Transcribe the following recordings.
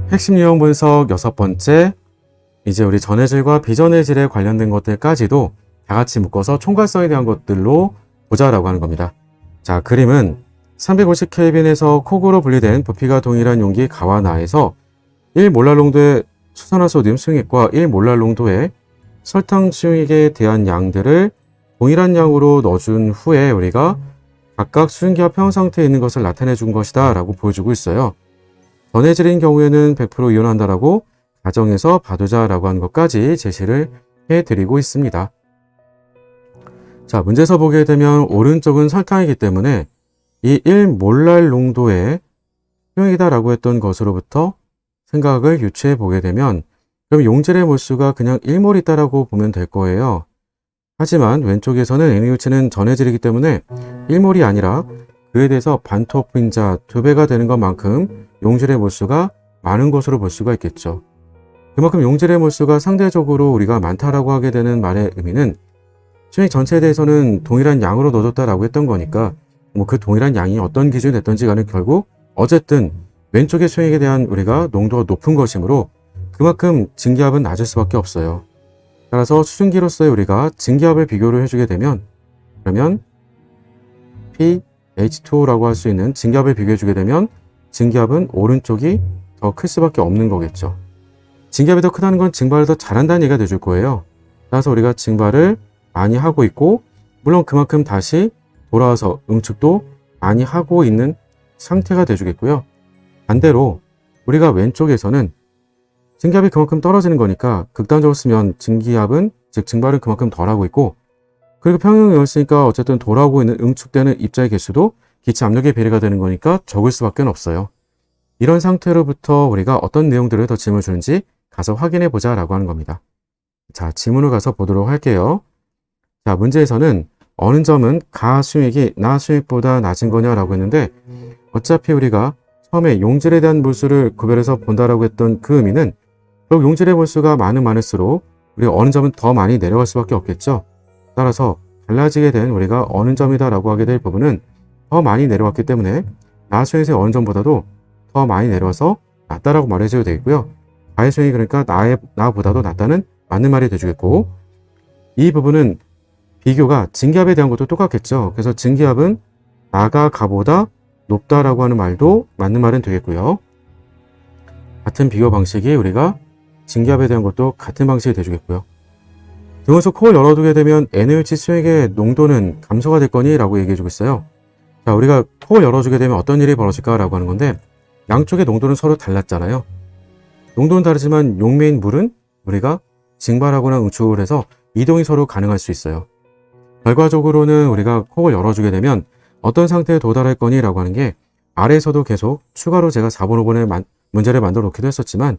핵심 유형 분석 6번째, 이제 우리 전해 질과 비전해 질에 관련된 것들까지도 다 같이 묶어서 총괄성에 대한 것들로 보자라고 하는 겁니다. 자, 그림은 350켈빈에서 콕으로 분리된 부피가 동일한 용기 가와나에서 1몰랄 농도의 수산화소듐 수용액과 1몰랄 농도의 설탕 수용액에 대한 양들을 동일한 양으로 넣어준 후에 우리가 각각 수증기와 평형 상태에 있는 것을 나타내 준 것이다 라고 보여주고 있어요. 전해질인 경우에는 100% 이온한다라고 가정해서 봐두자라고 하는 것까지 제시를 해드리고 있습니다. 자, 문제에서 보게 되면 오른쪽은 설탕이기 때문에 이 1몰랄 농도의 수용액이다라고 했던 것으로부터 생각을 유추해 보게 되면 그럼 용질의 몰수가 그냥 1몰 있다라고 보면 될 거예요. 하지만 왼쪽에서는 NaOH는 전해질이기 때문에 1몰이 아니라 그에 대해서 반토 분자 2배가 되는 것만큼 용질의 몰수가 많은 것으로 볼 수가 있겠죠. 그만큼 용질의 몰수가 상대적으로 우리가 많다라고 하게 되는 말의 의미는 수용액 전체에 대해서는 동일한 양으로 넣어줬다라고 했던 거니까 그 동일한 양이 어떤 기준이 됐던지 간에 결국 어쨌든 왼쪽의 수용액에 대한 우리가 농도가 높은 것이므로 그만큼 증기압은 낮을 수밖에 없어요. 따라서 수증기로서의 우리가 증기압을 비교를 해주게 되면 그러면 pH2O라고 할 수 있는 증기압을 비교해주게 되면 증기압은 오른쪽이 더 클 수밖에 없는 거겠죠. 증기압이 더 크다는 건 증발을 더 잘한다는 얘기가 돼줄 거예요. 따라서 우리가 증발을 많이 하고 있고 물론 그만큼 다시 돌아와서 응축도 많이 하고 있는 상태가 돼주겠고요. 반대로 우리가 왼쪽에서는 증기압이 그만큼 떨어지는 거니까 극단적으로 쓰면 증기압은 즉 증발은 그만큼 덜 하고 있고 그리고 평형이었으니까 어쨌든 돌아오고 있는 응축되는 입자의 개수도 기체 압력에 비례가 되는 거니까 적을 수밖에 없어요. 이런 상태로부터 우리가 어떤 내용들을 더 질문을 주는지 가서 확인해 보자 라고 하는 겁니다. 자, 지문을 가서 보도록 할게요. 자, 문제에서는 어느 점은 가 수용액이 나 수용액보다 낮은 거냐라고 했는데 어차피 우리가 처음에 용질에 대한 몰수를 구별해서 본다라고 했던 그 의미는 결국 용질의 몰수가 많을수록 우리가 어느 점은 더 많이 내려갈 수밖에 없겠죠. 따라서 달라지게 된 우리가 어느 점이다 라고 하게 될 부분은 더 많이 내려왔기 때문에 나 수용액의 어느 점보다도 더 많이 내려와서 낮다라고 말해줘도 되겠고요. 가의 수용이 그러니까 나보다도 낮다는 맞는 말이 돼주겠고 이 부분은 비교가 증기압에 대한 것도 똑같겠죠. 그래서 증기압은 나가 가보다 높다라고 하는 말도 맞는 말은 되겠고요. 같은 비교 방식이 우리가 증기압에 대한 것도 같은 방식이 돼주겠고요. 등에서 콕을 열어두게 되면 NaOH 수용액의 농도는 감소가 될 거니? 라고 얘기해주고 있어요. 자, 우리가 콕을 열어주게 되면 어떤 일이 벌어질까? 라고 하는 건데 양쪽의 농도는 서로 달랐잖아요. 농도는 다르지만 용매인 물은 우리가 증발하거나 응축을 해서 이동이 서로 가능할 수 있어요. 결과적으로는 우리가 콕을 열어주게 되면 어떤 상태에 도달할 거니? 라고 하는 게 아래에서도 계속 추가로 제가 4번, 5번에 문제를 만들어 놓기도 했었지만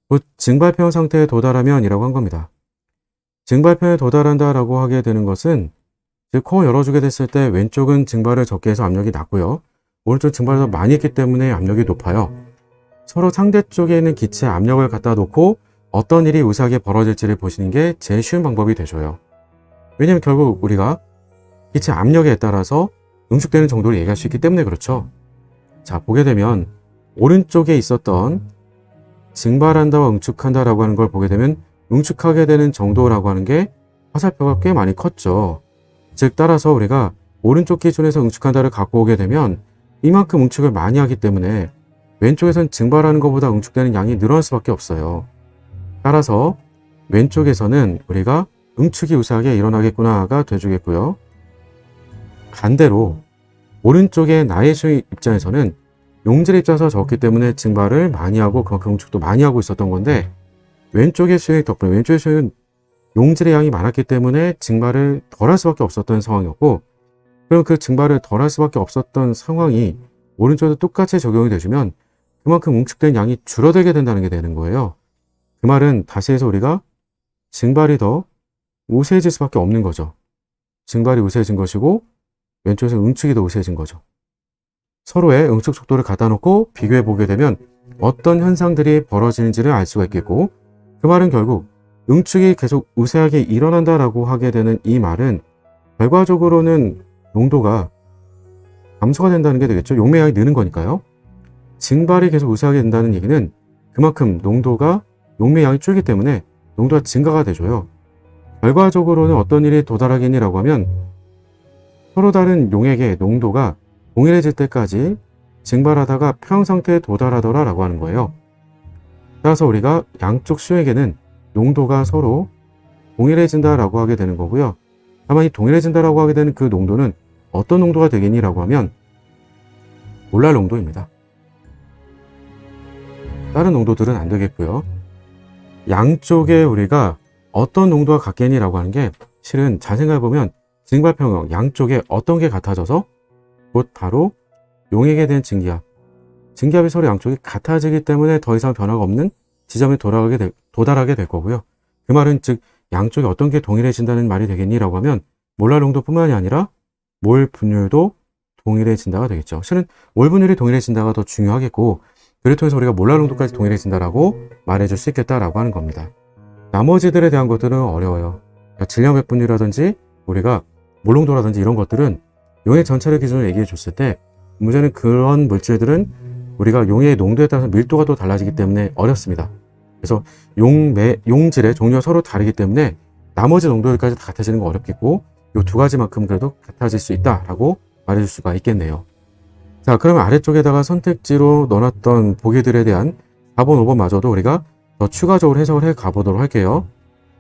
그 증발평형 상태에 도달하면 이라고 한 겁니다. 증발평에 도달한다라고 하게 되는 것은 즉 콕을 열어주게 됐을 때 왼쪽은 증발을 적게 해서 압력이 낮고요. 오른쪽 증발을 더 많이 했기 때문에 압력이 높아요. 서로 상대 쪽에 있는 기체 압력을 갖다 놓고 어떤 일이 우세하게 벌어질지를 보시는 게 제일 쉬운 방법이 되줘요. 왜냐면 결국 우리가 기체 압력에 따라서 응축되는 정도를 얘기할 수 있기 때문에 그렇죠. 자, 보게 되면 오른쪽에 있었던 증발한다와 응축한다라고 하는 걸 보게 되면 응축하게 되는 정도라고 하는 게 화살표가 꽤 많이 컸죠. 즉 따라서 우리가 오른쪽 기준에서 응축한다를 갖고 오게 되면 이만큼 응축을 많이 하기 때문에 왼쪽에선 증발하는 것보다 응축되는 양이 늘어날 수밖에 없어요. 따라서 왼쪽에서는 우리가 응축이 우세하게 일어나겠구나가 돼주겠고요. 반대로 오른쪽의 나의 수용 입장에서는 용질의 입장에서 적기 때문에 증발을 많이 하고 그만큼 응축도 많이 하고 있었던 건데 왼쪽의 수용 덕분에 왼쪽의 수용은 용질의 양이 많았기 때문에 증발을 덜 할 수밖에 없었던 상황이었고 그럼 그 증발을 덜 할 수밖에 없었던 상황이 오른쪽에도 똑같이 적용이 되주면 그만큼 응축된 양이 줄어들게 된다는 게 되는 거예요. 그 말은 다시 해서 우리가 증발이 더 우세해질 수밖에 없는 거죠. 증발이 우세해진 것이고 왼쪽에서 응축이 더 우세해진 거죠. 서로의 응축 속도를 갖다 놓고 비교해 보게 되면 어떤 현상들이 벌어지는지를 알 수가 있겠고 그 말은 결국 응축이 계속 우세하게 일어난다라고 하게 되는 이 말은 결과적으로는 농도가 감소가 된다는 게 되겠죠. 용매양이 느는 거니까요. 증발이 계속 우세하게 된다는 얘기는 그만큼 농도가 용매 양이 줄기 때문에 농도가 증가가 되줘요. 결과적으로는 어떤 일이 도달하겠니라고 하면 서로 다른 용액의 농도가 동일해질 때까지 증발하다가 평형 상태에 도달하더라 라고 하는 거예요. 따라서 우리가 양쪽 수액에는 농도가 서로 동일해진다 라고 하게 되는 거고요. 다만 이 동일해진다 라고 하게 되는 그 농도는 어떤 농도가 되겠니 라고 하면 몰랄 농도입니다. 다른 농도들은 안 되겠고요. 양쪽에 우리가 어떤 농도가 같겠니 라고 하는 게 실은 잘 생각해보면 증발평형 양쪽에 어떤 게 같아져서 곧 바로 용액에 대한 증기압, 증기압이 서로 양쪽이 같아지기 때문에 더 이상 변화가 없는 지점에 도달하게 될 거고요. 그 말은 즉 양쪽에 어떤 게 동일해진다는 말이 되겠니 라고 하면 몰랄 농도뿐만이 아니라 몰 분율도 동일해진다가 되겠죠. 실은 몰 분율이 동일해진다가 더 중요하겠고, 그를 통해서 우리가 몰랄 농도까지 동일해진다라고 말해줄 수 있겠다라고 하는 겁니다. 나머지들에 대한 것들은 어려워요. 그러니까 질량 백분율이라든지 우리가 몰 농도라든지 이런 것들은 용액 전체를 기준으로 얘기해 줬을 때 문제는 그런 물질들은 우리가 용의 농도에 따라서 밀도가 또 달라지기 때문에 어렵습니다. 그래서 용질의 종류가 서로 다르기 때문에 나머지 농도까지 다 같아지는 건 어렵겠고, 이 두 가지만큼 그래도 같아질 수 있다라고 말해줄 수가 있겠네요. 자, 그러면 아래쪽에다가 선택지로 넣어놨던 보기들에 대한 4번, 5번마저도 우리가 더 추가적으로 해석을 해 가보도록 할게요.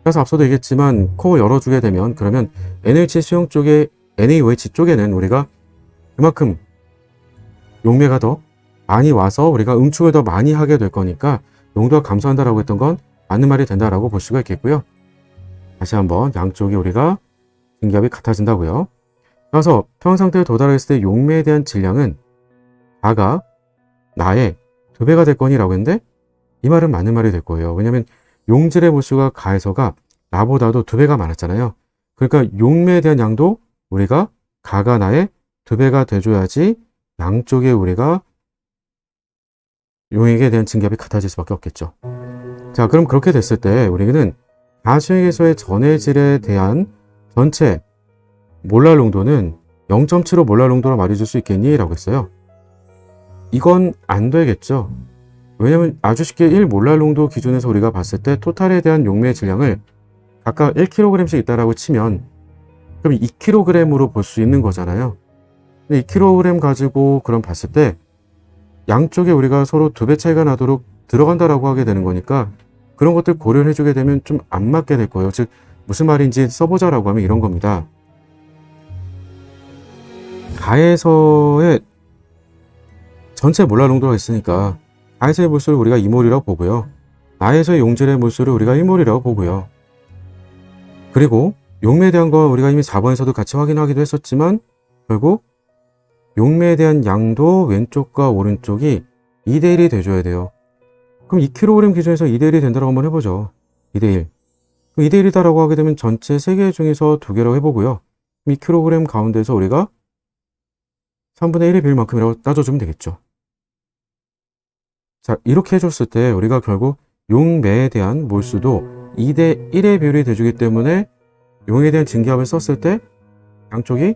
그래서 앞서도 얘기했지만 코 열어주게 되면 그러면 NaOH 수용 쪽에 NaOH 쪽에는 우리가 그만큼 용매가 더 많이 와서 우리가 응축을 더 많이 하게 될 거니까 농도가 감소한다라고 했던 건 맞는 말이 된다라고 볼 수가 있겠고요. 다시 한번 양쪽이 우리가 증기압이 같아진다고요. 따라서 평형 상태에 도달했을 때 용매에 대한 질량은 가가 나의 2배가 될 거니라고 했는데 이 말은 맞는 말이 될 거예요. 왜냐하면 용질의 몰수가 가에서가 나보다도 2배가 많았잖아요. 그러니까 용매에 대한 양도 우리가 가가 나의 2배가 돼줘야지 양쪽에 우리가 용액에 대한 증기압이 같아질 수밖에 없겠죠. 자, 그럼 그렇게 됐을 때 우리는 가수액에서의 전해질에 대한 전체 몰랄 농도는 0.75 몰랄 농도로 말해줄 수 있겠니? 라고 했어요. 이건 안 되겠죠. 왜냐면 아주 쉽게 1몰랄 농도 기준에서 우리가 봤을 때 토탈에 대한 용매의 질량을 각각 1kg씩 있다라고 치면 그럼 2kg으로 볼 수 있는 거잖아요. 근데 2kg 가지고 그럼 봤을 때 양쪽에 우리가 서로 2배 차이가 나도록 들어간다라고 하게 되는 거니까 그런 것들 고려를 해주게 되면 좀 안 맞게 될 거예요. 즉 무슨 말인지 써보자라고 하면 이런 겁니다. 가에서의 전체 몰랄 농도가 있으니까 가에서의 몰수를 우리가 2몰이라고 보고요. 나에서의 용질의 몰수를 우리가 1몰이라고 보고요. 그리고 용매에 대한 건 우리가 이미 4번에서도 같이 확인하기도 했었지만 결국 용매에 대한 양도 왼쪽과 오른쪽이 2대1이 돼줘야 돼요. 그럼 2kg 기준에서 2대1이 된다고 한번 해보죠. 2대1. 그럼 2대1이다라고 하게 되면 전체 3개 중에서 2개라고 해보고요. 2kg 가운데서 우리가 3분의 1의 비율만큼이라고 따져주면 되겠죠. 자, 이렇게 해줬을 때 우리가 결국 용매에 대한 몰수도 2대1의 비율이 돼주기 때문에 용에 대한 증기압을 썼을 때 양쪽이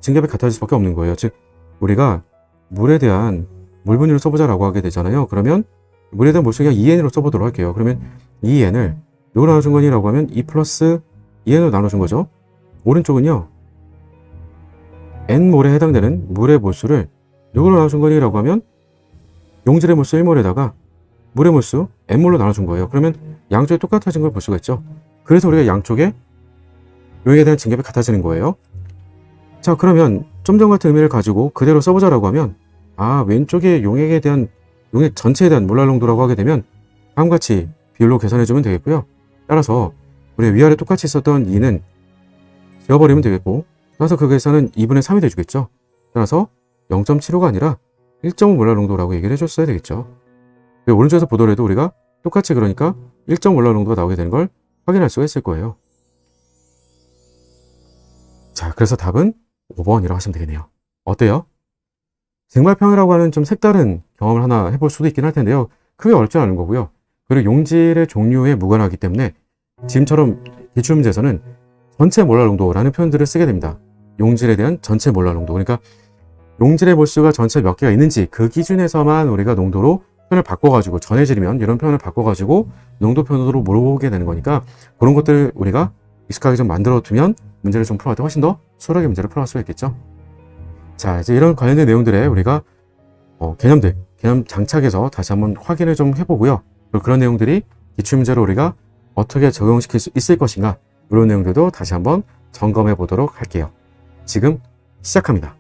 증기압이 같아질 수밖에 없는 거예요. 즉 우리가 물에 대한 물 분율을 써보자라고 하게 되잖아요. 그러면 물에 대한 몰수가 2N으로 써보도록 할게요. 그러면 2N을 누구로 나눠준 거니라고 하면 2 플러스 2N으로 나눠준 거죠. 오른쪽은요. N몰에 해당되는 물의 몰수를 누구로 나눠준 거니라고 하면 용질의 몰수 1몰에다가 물의 몰수 N몰로 나눠준 거예요. 그러면 양쪽이 똑같아진 걸 볼 수가 있죠. 그래서 우리가 양쪽에 용액에 대한 증기압이 같아지는 거예요. 자, 그러면 좀 전 같은 의미를 가지고 그대로 써보자라고 하면 왼쪽에 용액에 대한 용액 전체에 대한 몰랄 농도라고 하게 되면 다음과 같이 비율로 계산해주면 되겠고요. 따라서 우리 위아래 똑같이 썼던 2는 지워버리면 되겠고, 따라서 그 계산은 2분의 3이 돼주겠죠. 따라서 0.75가 아니라 1.5 몰랄 농도라고 얘기를 해줬어야 되겠죠. 오른쪽에서 보더라도 우리가 똑같이 그러니까 1.5 몰랄 농도가 나오게 되는 걸 확인할 수가 있을 거예요. 자, 그래서 답은 5번이라고 하시면 되겠네요. 어때요? 증발평이라고 하는 좀 색다른 경험을 하나 해볼 수도 있긴 할 텐데요. 크게 어렵지 않은 거고요. 그리고 용질의 종류에 무관하기 때문에 지금처럼 기출문제에서는 전체 몰랄 농도라는 표현들을 쓰게 됩니다. 용질에 대한 전체 몰랄 농도. 그러니까 용질의 몰수가 전체 몇 개가 있는지 그 기준에서만 우리가 농도로 표현을 바꿔가지고 전해질이면 이런 표현을 바꿔가지고 농도 표현으로 물어보게 되는 거니까 그런 것들을 우리가 익숙하게 좀 만들어 두면 문제를 좀 풀어갈 때 훨씬 더 수월하게 문제를 풀어갈 수가 있겠죠. 자, 이제 이런 관련된 내용들에 우리가 개념 장착해서 다시 한번 확인을 좀 해보고요. 그리고 그런 내용들이 기출문제로 우리가 어떻게 적용시킬 수 있을 것인가, 이런 내용들도 다시 한번 점검해 보도록 할게요. 지금 시작합니다.